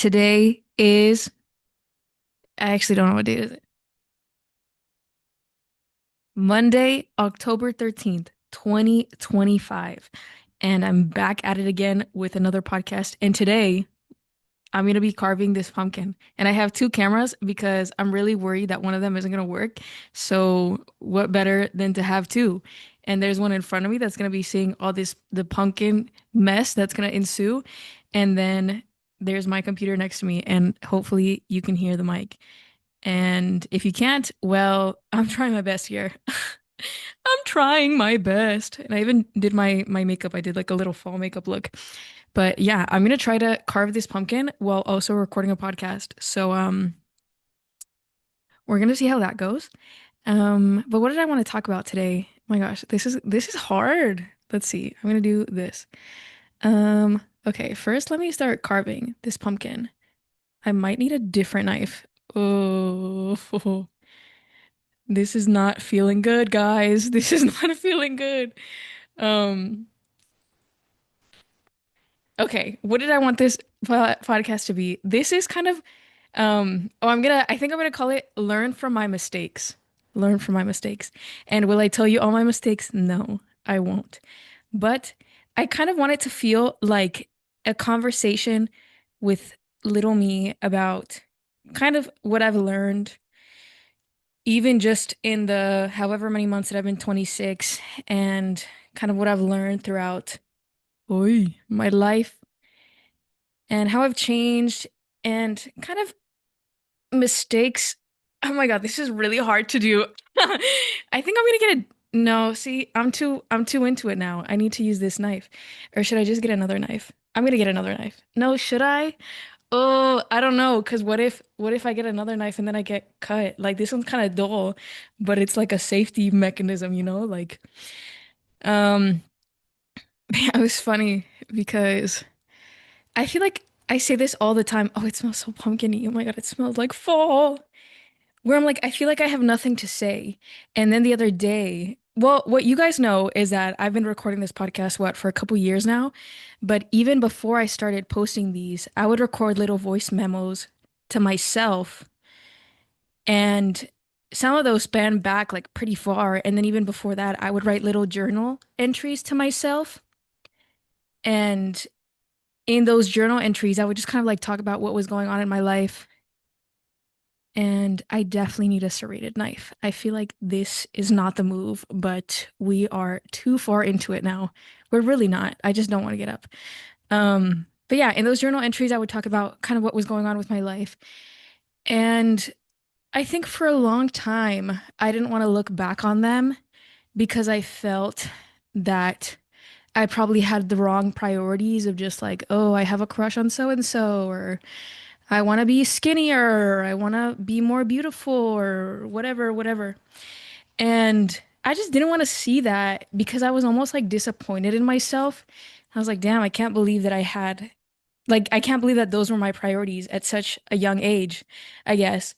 Today is, I actually don't know what date is it. Monday, October 13th, 2025. And I'm back at it again with another podcast. And today I'm going to be carving this pumpkin. And I have two cameras because I'm really worried that one of them isn't going to work. So what better than to have two? And there's one in front of me that's going to be seeing all the pumpkin mess that's going to ensue. And then there's my computer next to me. And hopefully you can hear the mic. And if you can't, well, I'm trying my best here. I'm trying my best. And I even did my makeup. I did like a little fall makeup look. But yeah, I'm gonna try to carve this pumpkin while also recording a podcast. So we're gonna see how that goes. But what did I want to talk about today? Oh my gosh, this is hard. Let's see. I'm gonna do this. Okay, first let me start carving this pumpkin. I might need a different knife. Oh, this is not feeling good, guys. This is not feeling good. Um, okay, what did I want this podcast to be? This is kind of I think I'm gonna call it Learn from My Mistakes. Learn from my mistakes. And will I tell you all my mistakes? No, I won't. But I kind of want it to feel like a conversation with little me about kind of what I've learned even just in the however many months that I've been 26 and kind of what I've learned throughout my life and how I've changed and kind of mistakes. Oh my God, this is really hard to do. I think I'm gonna get a no, see, I'm too into it now. I need to use this knife. Or should I just get another knife? I'm gonna get another knife. No, should I? Oh, I don't know, because what if I get another knife and then I get cut? Like this one's kind of dull, but it's like a safety mechanism, you know? Like, um, it was funny because I feel like I say this all the time. Oh, it smells so pumpkin-y. Oh my God, it smells like fall. Where I'm like, I feel like I have nothing to say. And then the other day, well, what you guys know is that I've been recording this podcast, what, for a couple years now. But even before I started posting these, I would record little voice memos to myself. And some of those span back like pretty far. And then even before that, I would write little journal entries to myself. And in those journal entries, I would just kind of like talk about what was going on in my life. And I definitely need a serrated knife. I feel like this is not the move, but we are too far into it now. We're really not. I just don't want to get up. But yeah, in those journal entries, I would talk about kind of what was going on with my life. And I think for a long time, I didn't want to look back on them because I felt that I probably had the wrong priorities of just like, oh, I have a crush on so and so, or I want to be skinnier, or I want to be more beautiful, or whatever, whatever. And I just didn't want to see that because I was almost like disappointed in myself. I was like, damn, I can't believe that I can't believe that those were my priorities at such a young age, I guess.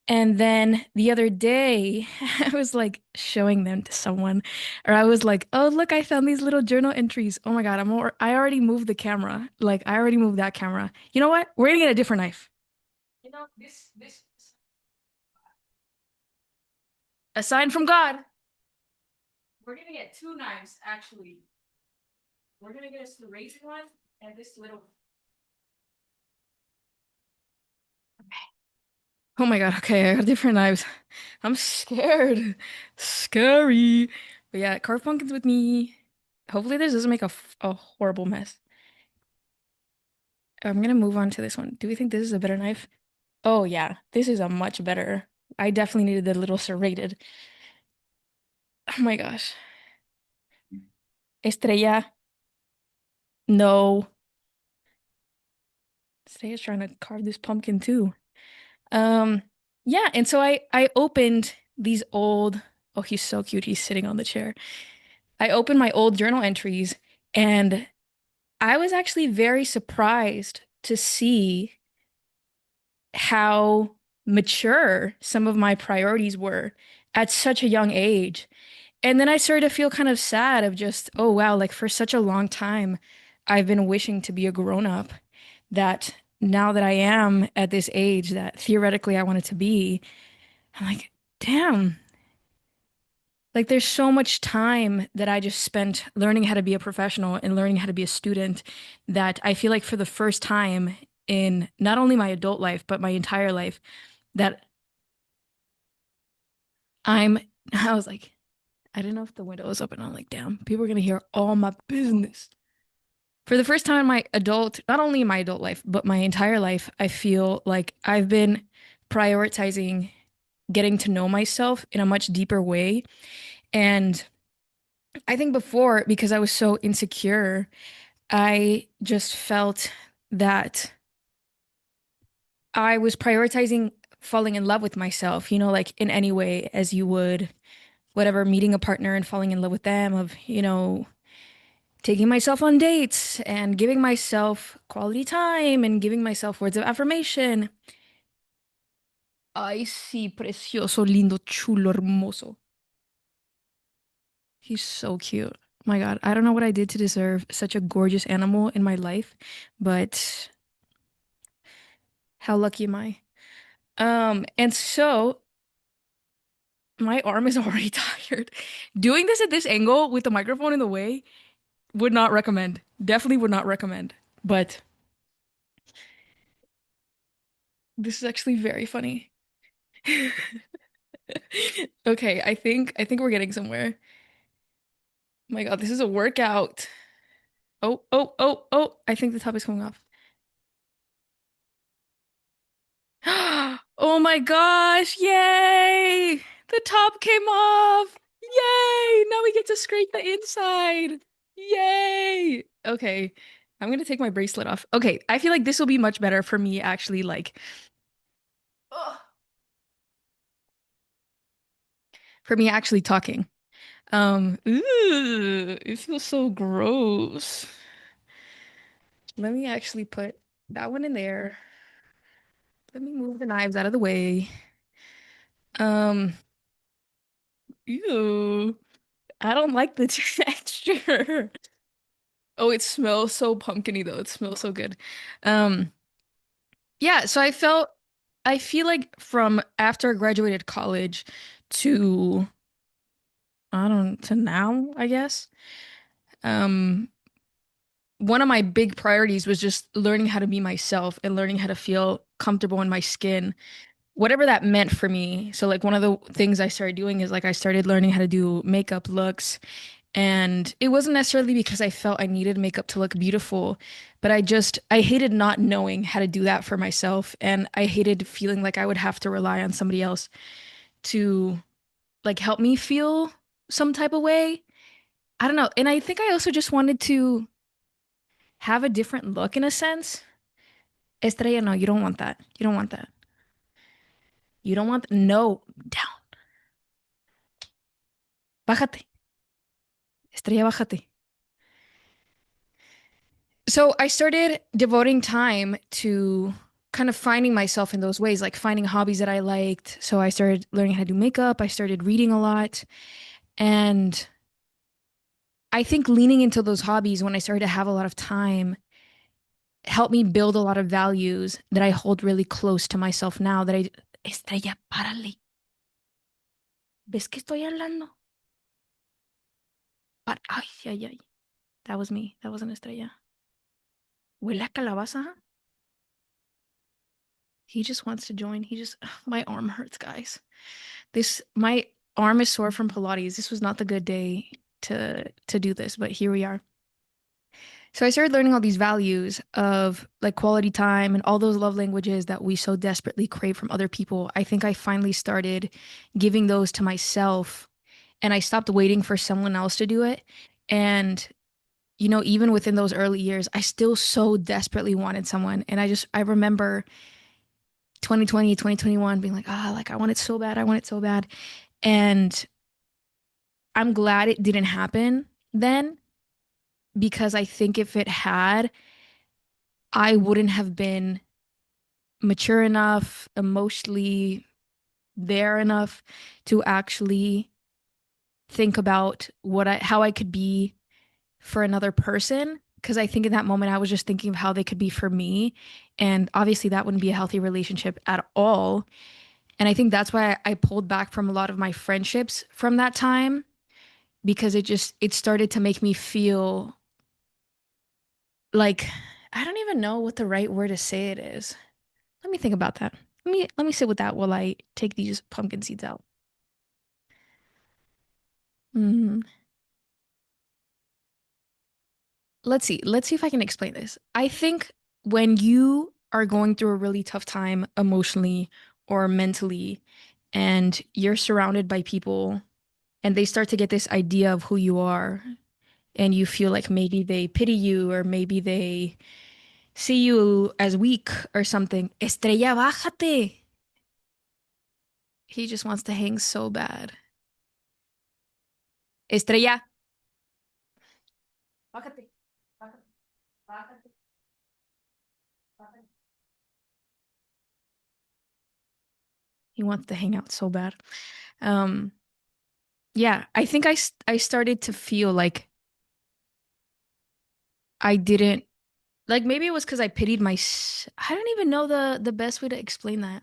And then the other day, I was like showing them to someone, or I was like, "Oh, look, I found these little journal entries. Oh my God, I already moved the camera. Like, I already moved that camera. You know what? We're gonna get a different knife. You know, this a sign from God. We're gonna get two knives, actually. We're gonna get a serrated one and this little. Oh my God, okay, I got different knives. I'm scared. Scary. But yeah, carve pumpkins with me. Hopefully this doesn't make a horrible mess. I'm gonna move on to this one. Do we think this is a better knife? Oh yeah, this is a much better. I definitely needed the little serrated. Oh my gosh. Estrella. No. Estrella's trying to carve this pumpkin too. Um, yeah, and so I opened these old, oh, he's so cute. He's sitting on the chair. I opened my old journal entries and I was actually very surprised to see how mature some of my priorities were at such a young age. And then I started to feel kind of sad of just, oh wow, like for such a long time, I've been wishing to be a grown up that now that I am at this age that theoretically I wanted to be, I'm like, damn, like there's so much time that I just spent learning how to be a professional and learning how to be a student that I feel like for the first time in not only my adult life, but my entire life, that I'm, I was like, I didn't know if the window was open. I'm like, damn, people are gonna hear all my business. For the first time in my adult, not only in my adult life, but my entire life, I feel like I've been prioritizing getting to know myself in a much deeper way. And I think before, because I was so insecure, I just felt that I was prioritizing falling in love with myself, like in any way as you would, whatever, meeting a partner and falling in love with them, of, taking myself on dates and giving myself quality time and giving myself words of affirmation. Ay, sí, precioso, lindo, chulo, hermoso. He's so cute. My God, I don't know what I did to deserve such a gorgeous animal in my life, but how lucky am I? And so my arm is already tired. Doing this at this angle with the microphone in the way would not recommend. Definitely would not recommend. But this is actually very funny. Okay, I think we're getting somewhere. My God, this is a workout. Oh, oh, oh, oh. I think the top is coming off. Oh my gosh, yay! The top came off. Yay! Now we get to scrape the inside. Yay! Okay, I'm gonna take my bracelet off. Okay, I feel like this will be much better for me actually, like, ugh, for me actually talking. It feels so gross. Let me actually put that one in there. Let me move the knives out of the way. Um, ew. I don't like the texture. Oh, it smells so pumpkiny though. It smells so good. Um, yeah, so I feel like from after I graduated college to I don't to now, I guess. Um, one of my big priorities was just learning how to be myself and learning how to feel comfortable in my skin, whatever that meant for me. So like one of the things I started doing is like I started learning how to do makeup looks. And it wasn't necessarily because I felt I needed makeup to look beautiful, but I hated not knowing how to do that for myself. And I hated feeling like I would have to rely on somebody else to like help me feel some type of way. I don't know. And I think I also just wanted to have a different look in a sense. Estrella, no, you don't want that. You don't want that. You don't want no, down. Bájate. Estrella, bájate. So I started devoting time to kind of finding myself in those ways, like finding hobbies that I liked. So I started learning how to do makeup. I started reading a lot. And I think leaning into those hobbies when I started to have a lot of time helped me build a lot of values that I hold really close to myself now that I, Estrella, párale. ¿Ves que estoy hablando? Ay, ay, ay. That was me. That wasn't Estrella. Huele a calabaza. He just wants to join. My arm hurts, guys. My arm is sore from Pilates. This was not the good day to do this, but here we are. So I started learning all these values of like quality time and all those love languages that we so desperately crave from other people. I think I finally started giving those to myself and I stopped waiting for someone else to do it. And even within those early years, I still so desperately wanted someone. And I remember 2020, 2021 being like, like I want it so bad. I want it so bad. And I'm glad it didn't happen then because I think if it had, I wouldn't have been mature enough, emotionally there enough to actually think about how I could be for another person. because I think in that moment I was just thinking of how they could be for me. And obviously that wouldn't be a healthy relationship at all. And I think that's why I pulled back from a lot of my friendships from that time because it started to make me feel like I don't even know what the right word to say it is. Let me think about that. Let me sit with that while I take these pumpkin seeds out. Mm, let's see. Let's see if I can explain this. I think when you are going through a really tough time emotionally or mentally, and you're surrounded by people and they start to get this idea of who you are, and you feel like maybe they pity you or maybe they see you as weak or something. Estrella, bájate. He just wants to hang so bad. Estrella, bájate. Bájate, bájate, bájate. He wants to hang out so bad. Um, yeah, I think I started to feel like I didn't like maybe it was because I pitied I don't even know the best way to explain that.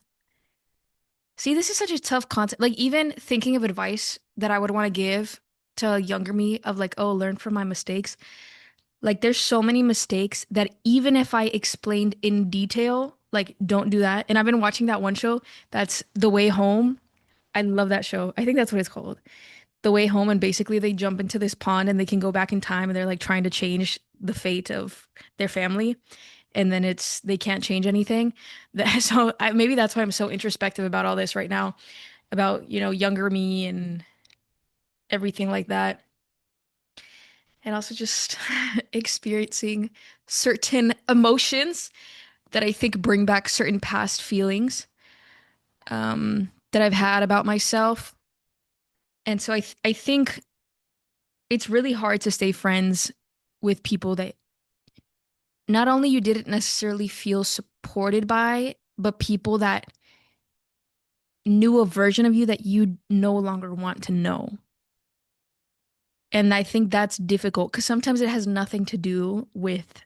See, this is such a tough concept. Like even thinking of advice that I would want to give to younger me of like, oh, learn from my mistakes. Like there's so many mistakes that even if I explained in detail, like don't do that. And I've been watching that one show that's The Way Home. I love that show. I think that's what it's called. The Way Home, and basically they jump into this pond and they can go back in time and they're like trying to change the fate of their family, and then they can't change anything. Maybe that's why I'm so introspective about all this right now, about younger me and everything like that, and also just experiencing certain emotions that I think bring back certain past feelings that I've had about myself. And so I think it's really hard to stay friends with people that not only you didn't necessarily feel supported by, but people that knew a version of you that you no longer want to know. And I think that's difficult because sometimes it has nothing to do with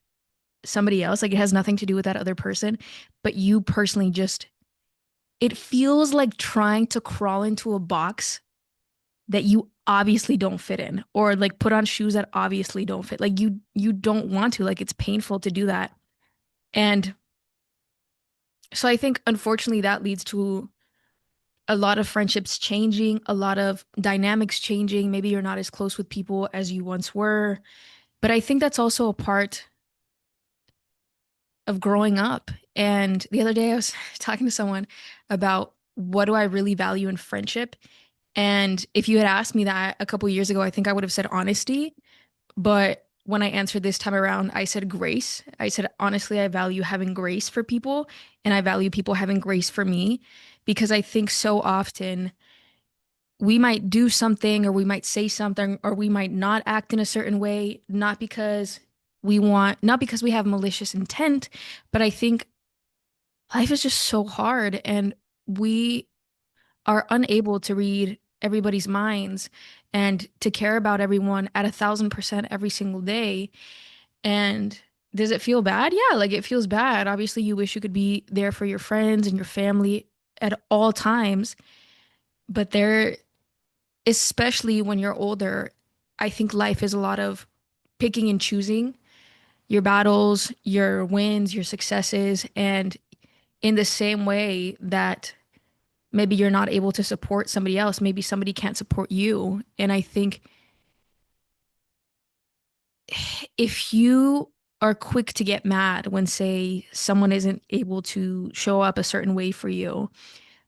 somebody else. Like it has nothing to do with that other person, but you personally just, it feels like trying to crawl into a box that you obviously don't fit in, or like put on shoes that obviously don't fit. Like you don't want to, like it's painful to do that. And so I think unfortunately that leads to a lot of friendships changing, a lot of dynamics changing. Maybe you're not as close with people as you once were. But I think that's also a part of growing up. And the other day I was talking to someone about what do I really value in friendship? And if you had asked me that a couple years ago, I think I would have said honesty. But when I answered this time around, I said grace. I said, honestly, I value having grace for people and I value people having grace for me because I think so often we might do something or we might say something or we might not act in a certain way, not because we have malicious intent, but I think life is just so hard and we are unable to read everybody's minds and to care about everyone at 1,000% every single day. And does it feel bad? Yeah, like it feels bad. Obviously, you wish you could be there for your friends and your family at all times, but especially when you're older, I think life is a lot of picking and choosing your battles, your wins, your successes, and in the same way that maybe you're not able to support somebody else, maybe somebody can't support you. And I think if you are quick to get mad when, say, someone isn't able to show up a certain way for you,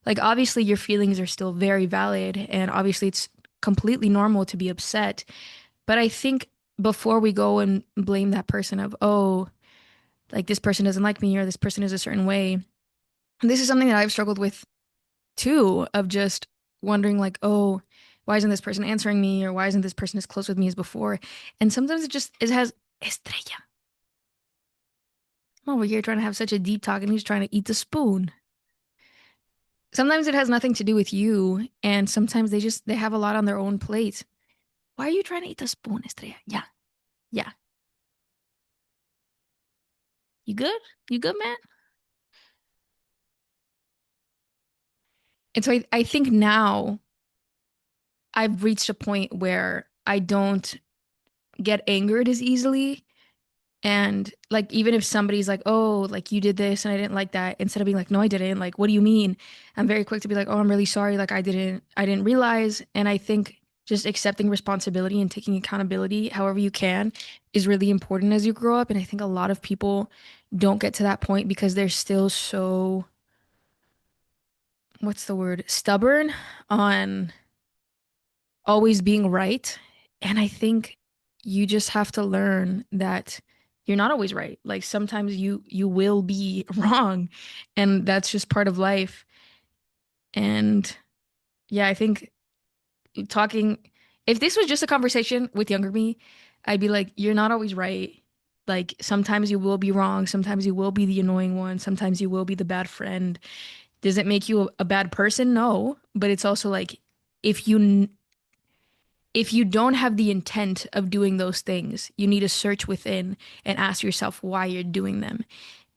like obviously your feelings are still very valid, and obviously it's completely normal to be upset. But I think before we go and blame that person of, oh, like this person doesn't like me or this person is a certain way, this is something that I've struggled with too, of just wondering, like, oh, why isn't this person answering me? Or why isn't this person as close with me as before? And sometimes it has estrella. I'm over here trying to have such a deep talk and he's trying to eat the spoon. Sometimes it has nothing to do with you, and sometimes they have a lot on their own plate. Why are you trying to eat the spoon, estrella? Yeah, yeah. You good? You good, man? And so I think now I've reached a point where I don't get angered as easily. And like, even if somebody's like, oh, like you did this and I didn't like that, instead of being like, no, I didn't, like, what do you mean? I'm very quick to be like, oh, I'm really sorry. Like, I didn't realize. And I think just accepting responsibility and taking accountability, however you can, is really important as you grow up. And I think a lot of people don't get to that point because they're still so, what's the word, stubborn on always being right. And I think you just have to learn that you're not always right. Like sometimes you will be wrong, and that's just part of life. And yeah, I think talking if this was just a conversation with younger me, I'd be like, you're not always right. Like sometimes you will be wrong, sometimes you will be the annoying one, sometimes you will be the bad friend. Does it make you a bad person? No, but it's also like if you don't have the intent of doing those things, you need to search within and ask yourself why you're doing them.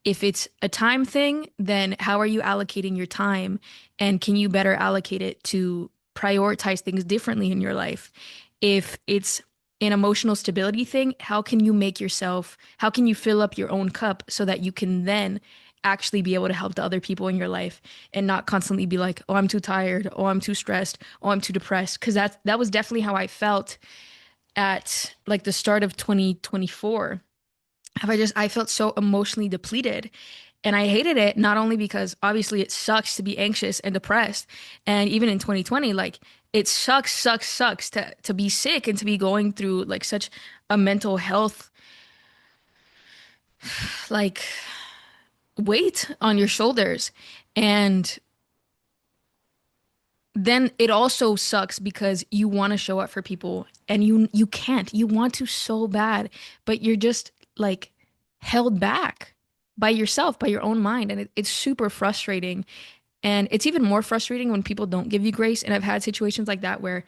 If it's a time thing, then how are you allocating your time? And can you better allocate it to prioritize things differently in your life? If it's an emotional stability thing, how can you fill up your own cup so that you can then actually be able to help the other people in your life and not constantly be like, oh, I'm too tired, oh, I'm too stressed, oh, I'm too depressed. Because that was definitely how I felt at like the start of 2024. I felt so emotionally depleted. And I hated it not only because obviously it sucks to be anxious and depressed. And even in 2020, like it sucks to be sick and to be going through like such a mental health like weight on your shoulders. And then it also sucks because you want to show up for people and you can't. You want to so bad, but you're just like held back by yourself, by your own mind. And it's super frustrating. And it's even more frustrating when people don't give you grace. And I've had situations like that where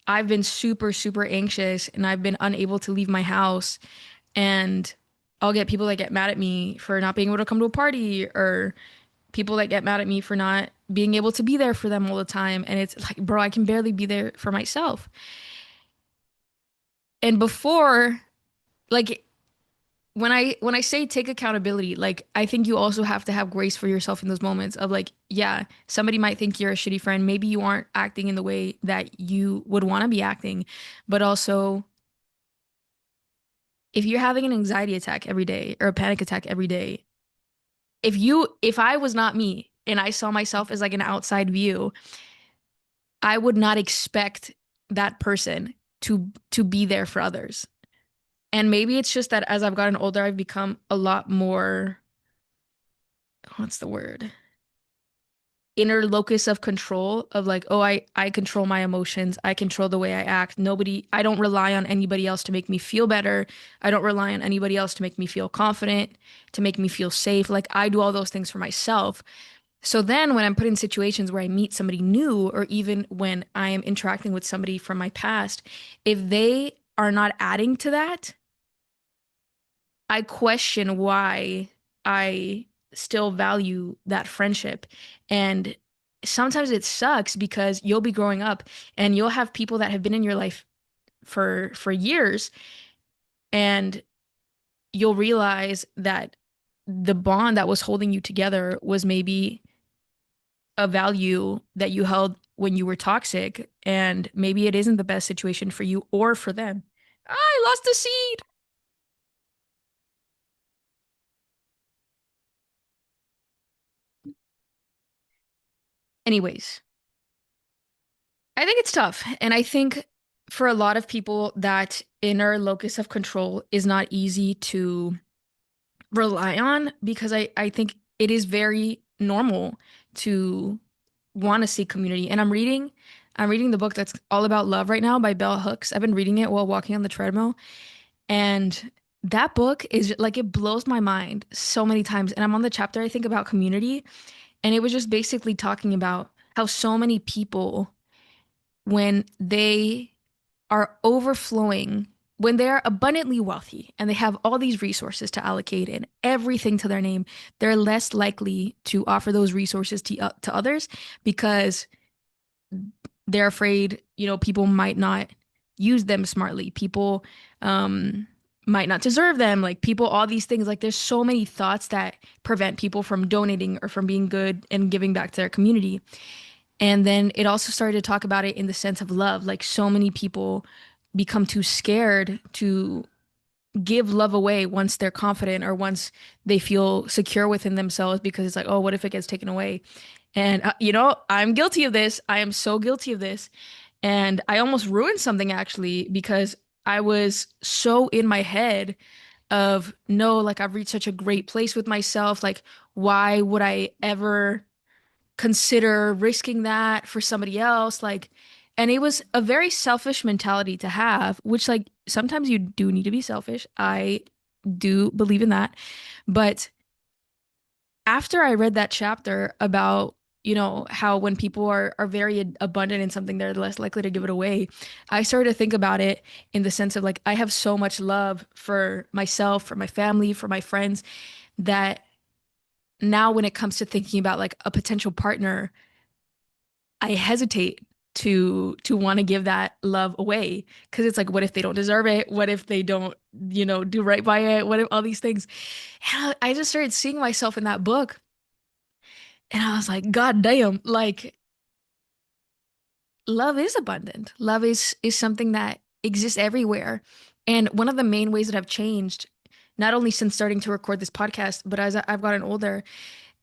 I've been super anxious and I've been unable to leave my house. And I'll get people that get mad at me for not being able to come to a party, or people that get mad at me for not being able to be there for them all the time. And it's like, bro, I can barely be there for myself. And before, like when I say take accountability, like I think you also have to have grace for yourself in those moments of like, yeah, somebody might think you're a shitty friend. Maybe you aren't acting in the way that you would want to be acting, but also if you're having an anxiety attack every day or a panic attack every day, if I was not me and I saw myself as like an outside view, I would not expect that person to be there for others. And maybe it's just that as I've gotten older, I've become a lot more, what's the word? Inner locus of control of like, oh, I control my emotions. I control the way I act. I don't rely on anybody else to make me feel better. I don't rely on anybody else to make me feel confident, to make me feel safe. Like I do all those things for myself. So then when I'm put in situations where I meet somebody new, or even when I am interacting with somebody from my past, if they are not adding to that, I question why I still value that friendship. And sometimes it sucks because you'll be growing up and you'll have people that have been in your life for years, and you'll realize that the bond that was holding you together was maybe a value that you held when you were toxic, and maybe it isn't the best situation for you or for them. I lost a seed. Anyways, I think it's tough. And I think for a lot of people, that inner locus of control is not easy to rely on because I think it is very normal to want to seek community. And I'm reading the book that's all about love right now by Bell Hooks. I've been reading it while walking on the treadmill. And that book is like it blows my mind so many times. And I'm on the chapter I think about community. And it was just basically talking about how so many people, when they are overflowing when they're abundantly wealthy and they have all these resources to allocate and everything to their name, they're less likely to offer those resources to others because they're afraid, people might not use them smartly. People might not deserve them. Like people, all these things. Like there's so many thoughts that prevent people from donating or from being good and giving back to their community. And then it also started to talk about it in the sense of love. Like so many people become too scared to give love away once they're confident or once they feel secure within themselves because it's like, oh, what if it gets taken away? And I'm guilty of this. I am so guilty of this. And I almost ruined something actually because I was so in my head of no, like I've reached such a great place with myself. Like, why would I ever consider risking that for somebody else? Like, and it was a very selfish mentality to have, which like sometimes you do need to be selfish. I do believe in that. But after I read that chapter about, how when people are very abundant in something, they're less likely to give it away, I started to think about it in the sense of like, I have so much love for myself, for my family, for my friends, that now when it comes to thinking about like a potential partner, I hesitate to want to give that love away because it's like, what if they don't deserve it? What if they don't, do right by it? What if all these things? And I just started seeing myself in that book, and I was like, God damn, like love is abundant. Love is something that exists everywhere. And one of the main ways that I've changed, not only since starting to record this podcast, but as I've gotten older,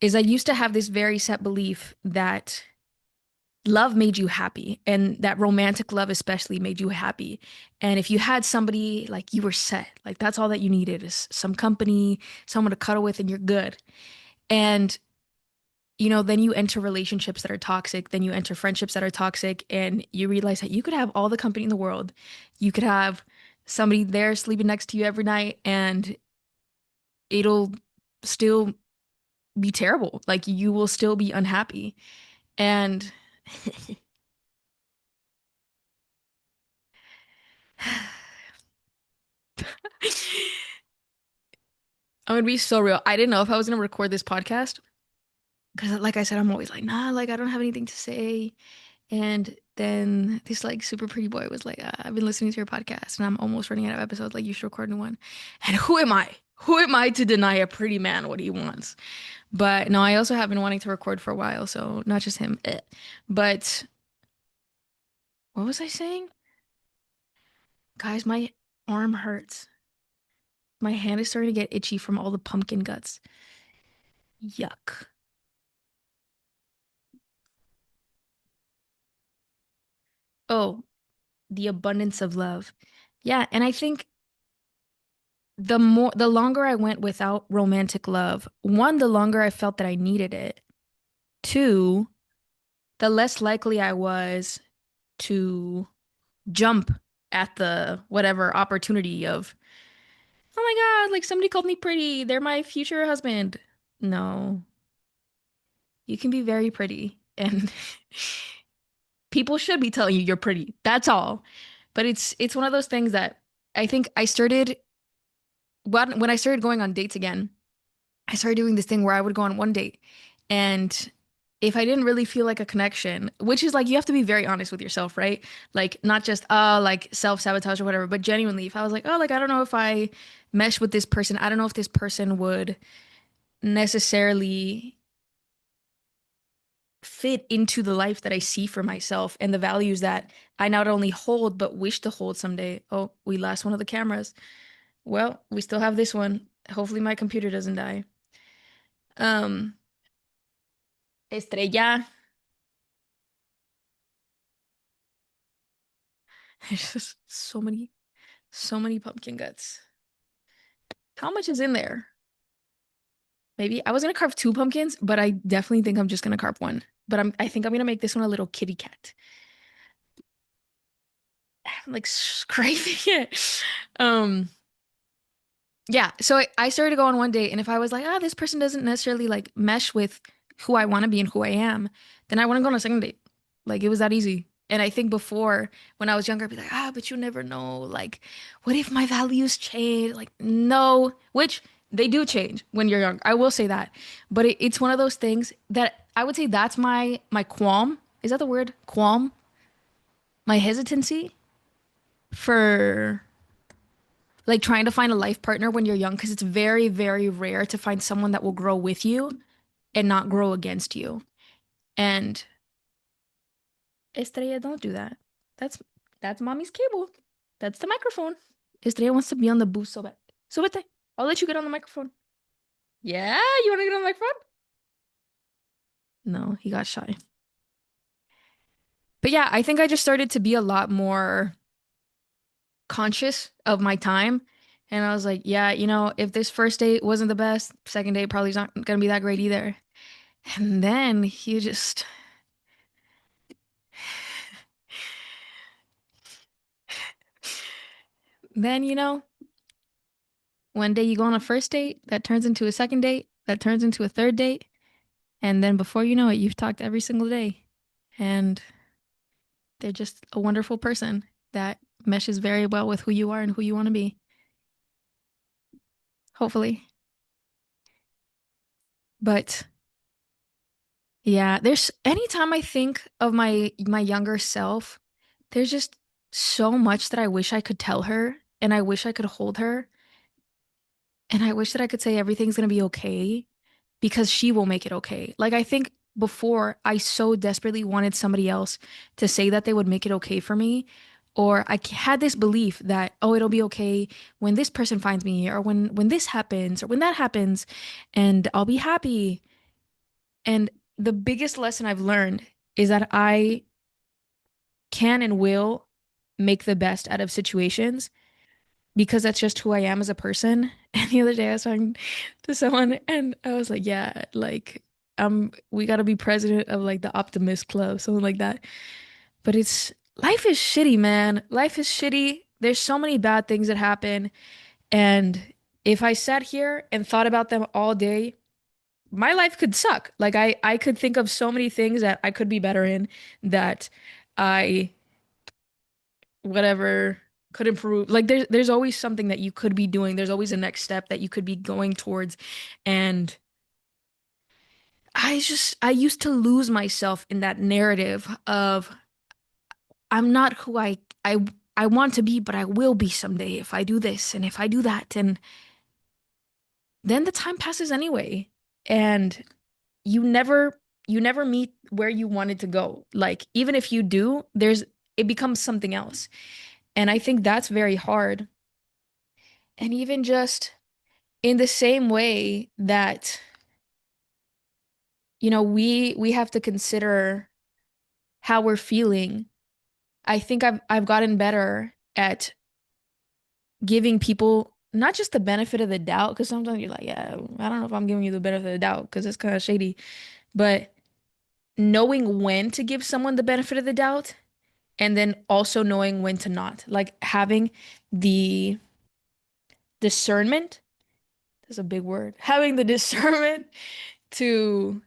is I used to have this very set belief that love made you happy and that romantic love especially made you happy. And if you had somebody, like you were set, like that's all that you needed is some company, someone to cuddle with and you're good. And then you enter relationships that are toxic, then you enter friendships that are toxic, and you realize that you could have all the company in the world. You could have somebody there sleeping next to you every night, and it'll still be terrible. Like you will still be unhappy. And I'm gonna be so real. I didn't know if I was gonna record this podcast because, like I said, I'm always like, nah, like I don't have anything to say. And then this like super pretty boy was like, I've been listening to your podcast and I'm almost running out of episodes. Like you should record a new one. And who am I? Who am I to deny a pretty man what he wants? But no, I also have been wanting to record for a while, so not just him. Eh. But what was I saying? Guys, my arm hurts. My hand is starting to get itchy from all the pumpkin guts. Yuck. Oh, the abundance of love. Yeah, and I think the longer I went without romantic love, one, the longer I felt that I needed it. Two, the less likely I was to jump at the whatever opportunity of, oh my God, like somebody called me pretty. They're my future husband. No, you can be very pretty and people should be telling you you're pretty. That's all. But it's one of those things that I think I started when I started going on dates again. I started doing this thing where I would go on one date, and if I didn't really feel like a connection, which is like you have to be very honest with yourself, right? Like not just like self-sabotage or whatever, but genuinely, if I was like, oh, like I don't know if I mesh with this person, I don't know if this person would necessarily fit into the life that I see for myself and the values that I not only hold but wish to hold someday. Oh, we lost one of the cameras. Well, we still have this one. Hopefully my computer doesn't die. Um, Estrella. There's just so many pumpkin guts. How much is in there? Maybe I was gonna carve two pumpkins, but I definitely think I'm just gonna carve one. But I think I'm gonna make this one a little kitty cat. I'm like scraping it. Um, yeah. So I started to go on one date, and if I was like, ah, this person doesn't necessarily like mesh with who I want to be and who I am, then I want to go on a second date. Like it was that easy. And I think before, when I was younger, I'd be like, but you never know. Like, what if my values change? Like, no, which they do change when you're young. I will say that. But it's one of those things that I would say that's my qualm. Is that the word? Qualm? My hesitancy for like trying to find a life partner when you're young, because it's very, very rare to find someone that will grow with you and not grow against you. And Estrella, don't do that. That's that's mommy's cable. That's the microphone. Estrella wants to be on the booth so bad. Súbete. I'll let you get on the microphone. Yeah, you want to get on the microphone? No, he got shy. But yeah, I think I just started to be a lot more conscious of my time. And I was like, yeah, if this first date wasn't the best, second date probably is not gonna be that great either. And then you just, then, one day you go on a first date, that turns into a second date, that turns into a third date. And then before you know it, you've talked every single day. And they're just a wonderful person that meshes very well with who you are and who you want to be. Hopefully. But yeah, there's anytime I think of my younger self, there's just so much that I wish I could tell her and I wish I could hold her and I wish that I could say everything's gonna be okay because she will make it okay. Like I think before I so desperately wanted somebody else to say that they would make it okay for me, or had this belief that oh it'll be okay when this person finds me or when this happens or when that happens and I'll be happy. And the biggest lesson I've learned is that I can and will make the best out of situations because that's just who I am as a person. And the other day I was talking to someone and I was like, yeah, like we gotta be president of like the optimist club, something like that. But it's life is shitty, man. Life is shitty. There's so many bad things that happen. And if I sat here and thought about them all day, my life could suck. Like I could think of so many things that I could be better in that I whatever could improve. Like there's always something that you could be doing. There's always a next step that you could be going towards. And I used to lose myself in that narrative of I'm not who I want to be, but I will be someday if I do this and if I do that. And then the time passes anyway. And you never meet where you wanted to go. Like even if you do, it becomes something else. And I think that's very hard. And even just in the same way that, we have to consider how we're feeling. I think I've gotten better at giving people not just the benefit of the doubt, because sometimes you're like, yeah, I don't know if I'm giving you the benefit of the doubt because it's kind of shady, but knowing when to give someone the benefit of the doubt and then also knowing when to not. Like having the discernment, that's a big word. Having the discernment to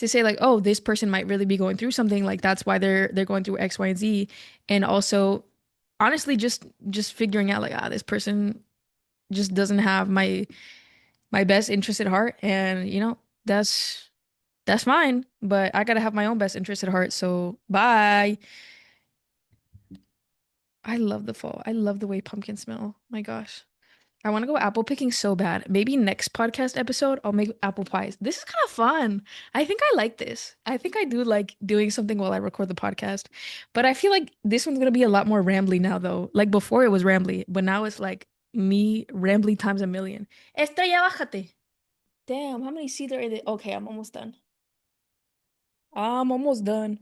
say like, oh, this person might really be going through something, like that's why they're going through X, Y, and Z. And also honestly just figuring out like, this person just doesn't have my best interest at heart. And that's fine, but I gotta have my own best interest at heart. So bye. I love the fall. I love the way pumpkins smell. My gosh. I want to go apple picking so bad. Maybe next podcast episode, I'll make apple pies. This is kind of fun. I think I like this. I think I do like doing something while I record the podcast. But I feel like this one's going to be a lot more rambly now, though. Like before it was rambly, but now it's like me rambly times a million. Estrella, bájate. Damn, how many seeds are there? Okay, I'm almost done. I'm almost done.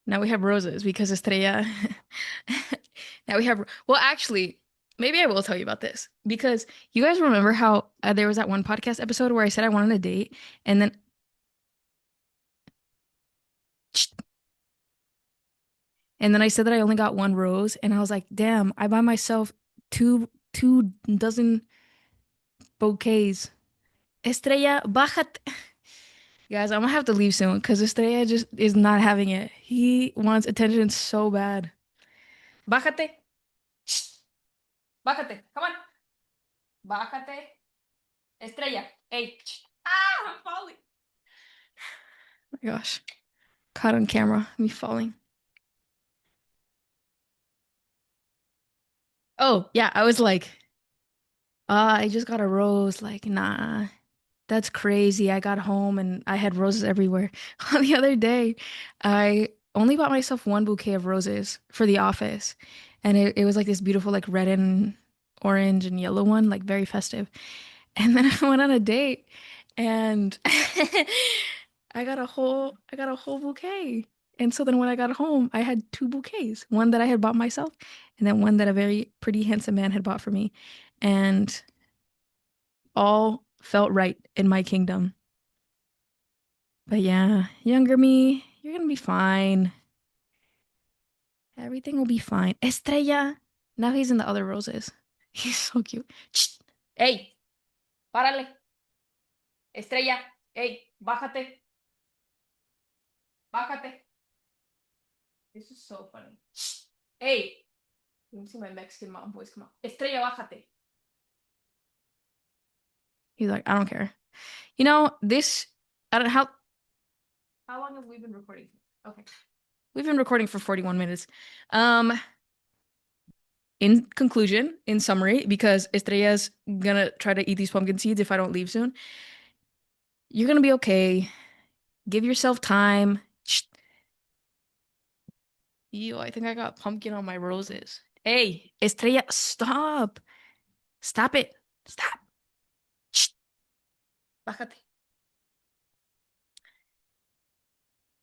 Now we have roses because Estrella. Now we have, well, actually, maybe I will tell you about this because you guys remember how there was that one podcast episode where I said I wanted a date and then, and then I said that I only got one rose and I was like, damn, I buy myself two dozen bouquets. Estrella, bájate. Guys, I'm gonna have to leave soon because Estrella just is not having it. He wants attention so bad. Bájate. Shh. Bájate. Come on. Bájate. Estrella. Hey. Shh. Ah, I'm falling. Oh my gosh. Caught on camera. Me falling. Oh, yeah. I was like, I just got a rose. Like, nah. That's crazy. I got home and I had roses everywhere. On the other day, I only bought myself one bouquet of roses for the office. And it was like this beautiful, like red and orange and yellow one, like very festive. And then I went on a date and I got a whole bouquet. And so then when I got home, I had two bouquets, one that I had bought myself and then one that a very pretty handsome man had bought for me. And all felt right in my kingdom. But yeah, younger me, you're gonna be fine. Everything will be fine. Estrella. Now he's in the other roses. He's so cute. Shh. Hey, párale. Estrella. Hey, bájate. Bájate. This is so funny. Shh. Hey. Let me see my Mexican mom voice come out. Estrella, bájate. He's like, I don't care. You know, this, I don't know how long have we been recording for? Okay. We've been recording for 41 minutes. Um, in conclusion, in summary, because Estrella's gonna try to eat these pumpkin seeds if I don't leave soon, you're gonna be okay. Give yourself time. Shh. Ew, I think I got pumpkin on my roses. Hey, Estrella, stop. Stop it. Stop. Shh. Bájate.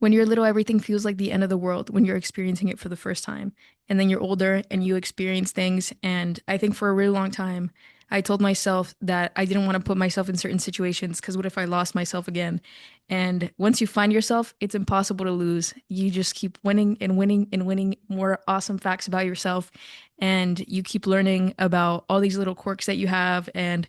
When you're little, everything feels like the end of the world when you're experiencing it for the first time. And then you're older and you experience things. And I think for a really long time, I told myself that I didn't want to put myself in certain situations because what if I lost myself again? And once you find yourself, it's impossible to lose. You just keep winning and winning and winning more awesome facts about yourself. And you keep learning about all these little quirks that you have. And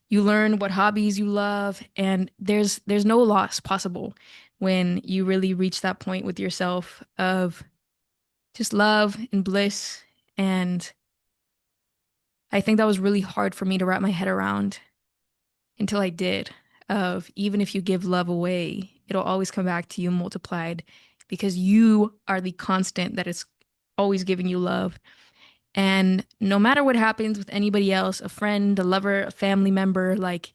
you learn what hobbies you love, and there's no loss possible when you really reach that point with yourself of just love and bliss. And I think that was really hard for me to wrap my head around until I did. Of even if you give love away, it'll always come back to you multiplied because you are the constant that is always giving you love. And no matter what happens with anybody else, a friend, a lover, a family member, like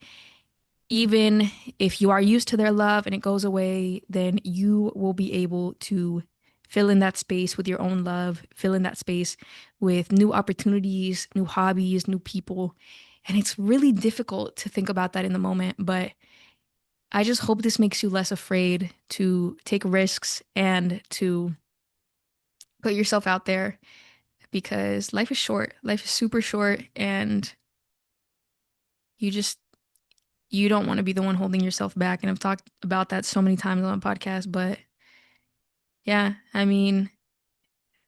even if you are used to their love and it goes away, then you will be able to fill in that space with your own love, fill in that space with new opportunities, new hobbies, new people. And it's really difficult to think about that in the moment, but I just hope this makes you less afraid to take risks and to put yourself out there because life is short. Life is super short, and you just you don't want to be the one holding yourself back. And I've talked about that so many times on the podcast, but yeah, I mean,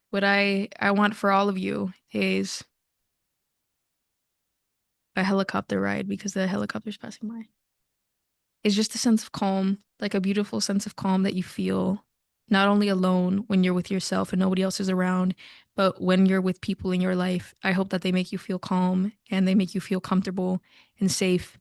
what I want for all of you is a helicopter ride because the helicopter's passing by. It's just a sense of calm, like a beautiful sense of calm that you feel not only alone when you're with yourself and nobody else is around, but when you're with people in your life. I hope that they make you feel calm and they make you feel comfortable and safe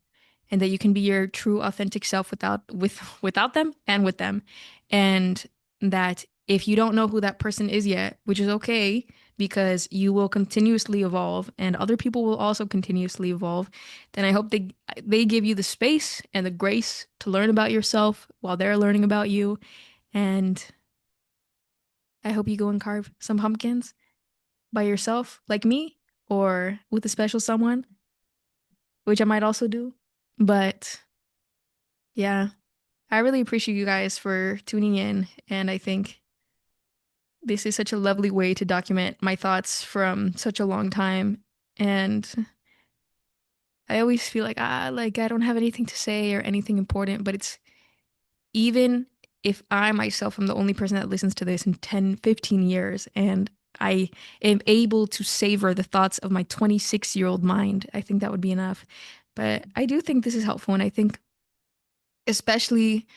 and that you can be your true authentic self without them and with them. And that if you don't know who that person is yet, which is okay because you will continuously evolve and other people will also continuously evolve, then I hope they give you the space and the grace to learn about yourself while they're learning about you. And I hope you go and carve some pumpkins by yourself, like me, or with a special someone, which I might also do. But yeah, I really appreciate you guys for tuning in. And I think this is such a lovely way to document my thoughts from such a long time. And I always feel like I don't have anything to say or anything important, but it's even if I myself am the only person that listens to this in 10, 15 years and I am able to savor the thoughts of my 26-year-old mind, I think that would be enough. But I do think this is helpful. And I think, especially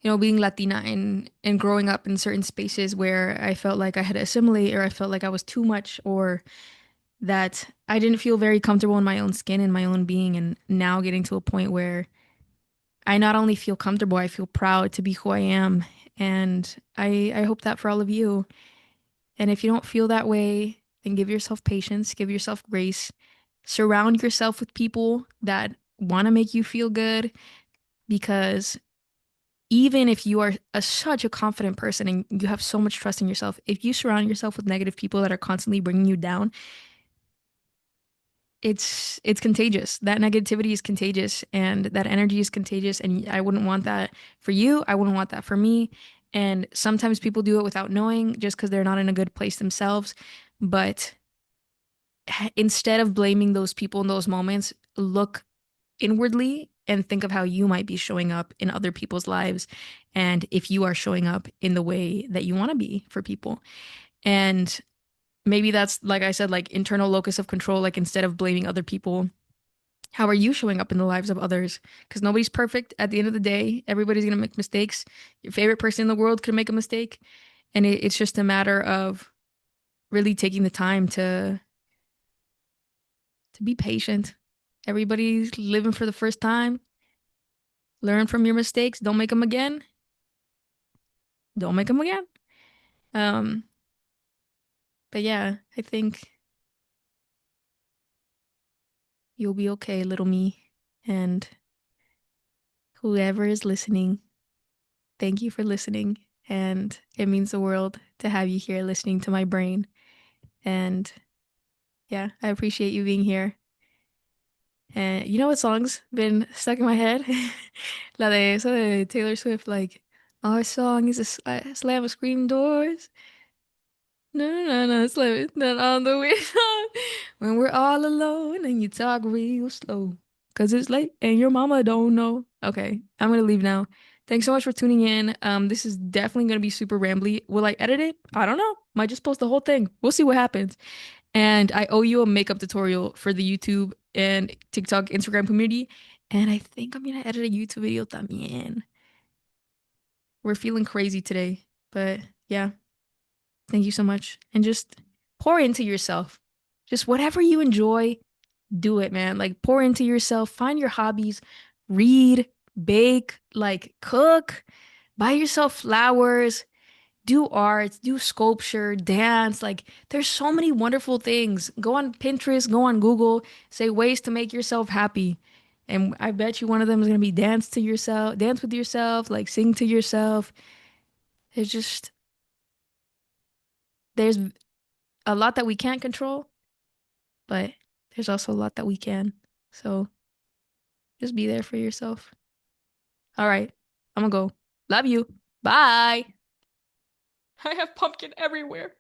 being Latina and growing up in certain spaces where I felt like I had to assimilate or I felt like I was too much or that I didn't feel very comfortable in my own skin and my own being. And now getting to a point where I not only feel comfortable, I feel proud to be who I am. And I hope that for all of you. And if you don't feel that way, then give yourself patience, give yourself grace, surround yourself with people that want to make you feel good because even if you are such a confident person and you have so much trust in yourself, if you surround yourself with negative people that are constantly bringing you down, it's contagious. That negativity is contagious and that energy is contagious and I wouldn't want that for you. I wouldn't want that for me. And sometimes people do it without knowing just because they're not in a good place themselves. But instead of blaming those people in those moments, look inwardly and think of how you might be showing up in other people's lives and if you are showing up in the way that you want to be for people. And maybe that's, like I said, like internal locus of control. Like instead of blaming other people, how are you showing up in the lives of others? Because nobody's perfect. At the end of the day, everybody's going to make mistakes. Your favorite person in the world could make a mistake. And it's just a matter of really taking the time to be patient. Everybody's living for the first time. Learn from your mistakes. Don't make them again. Don't make them again. Um, but yeah, I think you'll be okay, little me. And whoever is listening, thank you for listening. And it means the world to have you here listening to my brain. And yeah, I appreciate you being here. And you know what song's been stuck in my head? La de eso de Taylor Swift, like, our song is a slam of screen doors. No, no, no, no, slam it down on the window. When we're all alone and you talk real slow. 'Cause it's late and your mama don't know. Okay, I'm gonna leave now. Thanks so much for tuning in. This is definitely gonna be super rambly. Will I edit it? I don't know. Might just post the whole thing. We'll see what happens. And I owe you a makeup tutorial for the YouTube and TikTok, Instagram community. And I think I'm gonna edit a YouTube video también. We're feeling crazy today, but yeah, thank you so much. And just pour into yourself. Just whatever you enjoy, do it, man. Like pour into yourself, find your hobbies, read, bake, like cook, buy yourself flowers, do art, do sculpture, dance. Like there's so many wonderful things. Go on Pinterest, go on Google, say ways to make yourself happy. And I bet you one of them is gonna be dance to yourself, dance with yourself, like sing to yourself. It's just there's a lot that we can't control, but there's also a lot that we can. So just be there for yourself. All right, I'm gonna go. Love you. Bye. I have pumpkin everywhere.